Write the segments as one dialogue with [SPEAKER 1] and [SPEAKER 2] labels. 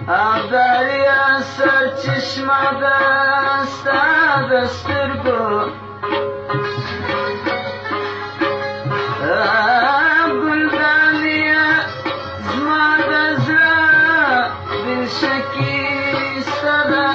[SPEAKER 1] آبداریا سرچشمه دستا دسترگو گلدانیا زما دزرا دلشکی صدا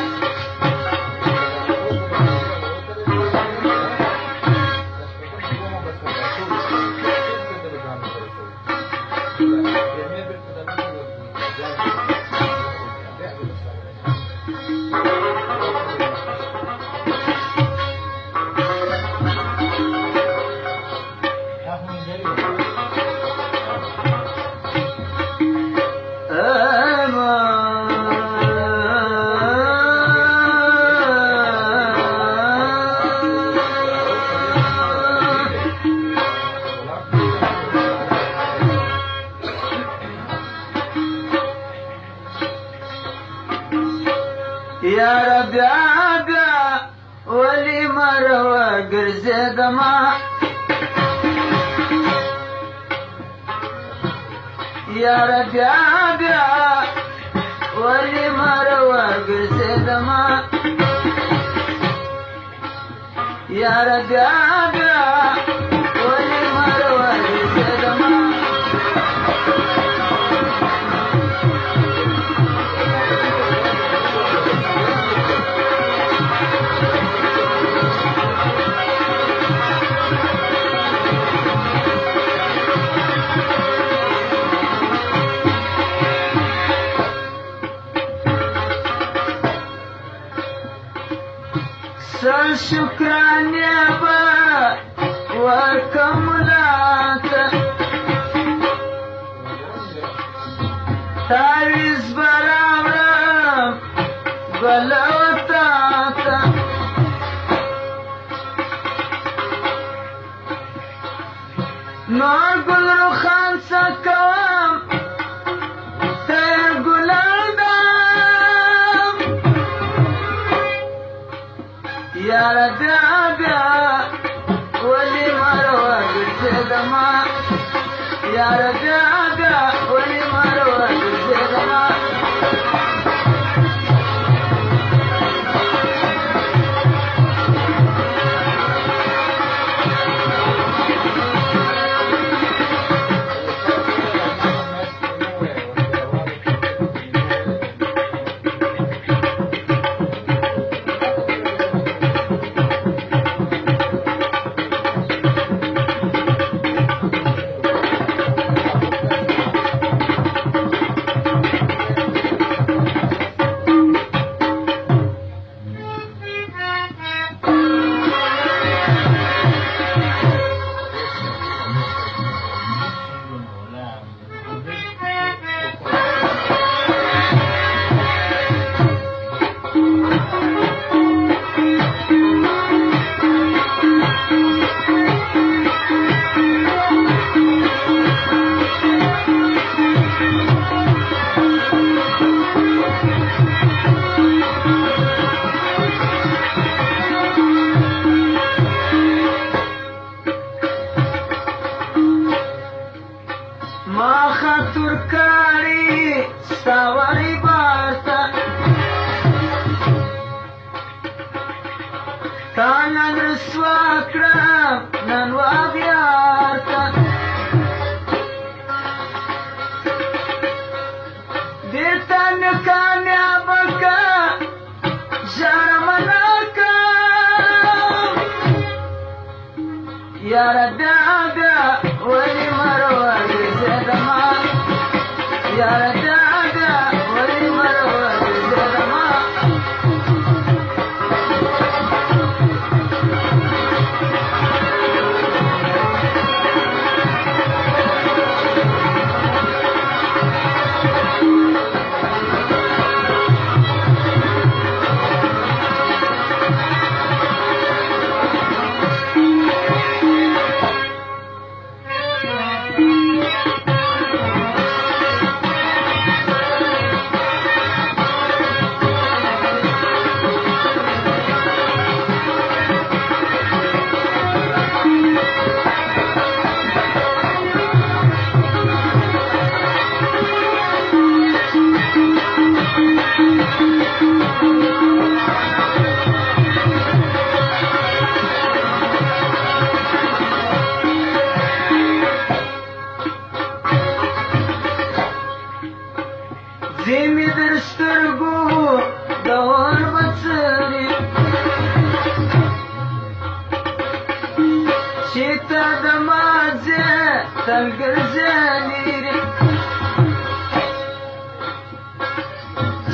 [SPEAKER 1] يا رب يا بيا ولي مروى قرزي دما يا رب يا بيا ولي مروى قرزي دما يا رب يا بيا ولي مروى قرزي دما سر شکرانیه با ورکمولات تاویز براورم بلوتات نور گل رو خان سکوام تیر گلال دام يا رب يا بيا ولي مروى قرزي دما يا رب يا بيا ولي مروى قرزي دما ما خطر کاری سواری بارتا تا نن رسوا کرم نن و بیارتا دیتا نکانیا بکا جرمناکا یا رب آبیا ولی مروه دما يا رجاء ولي مروى دما زمي درسترقو دور بصري شتا دمازي تلقى زانيري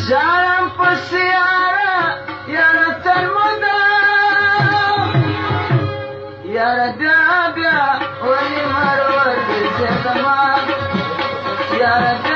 [SPEAKER 1] جارم بسيارة يا رت المدام يا ردابيا ولي مرور زدمان يا ردابيا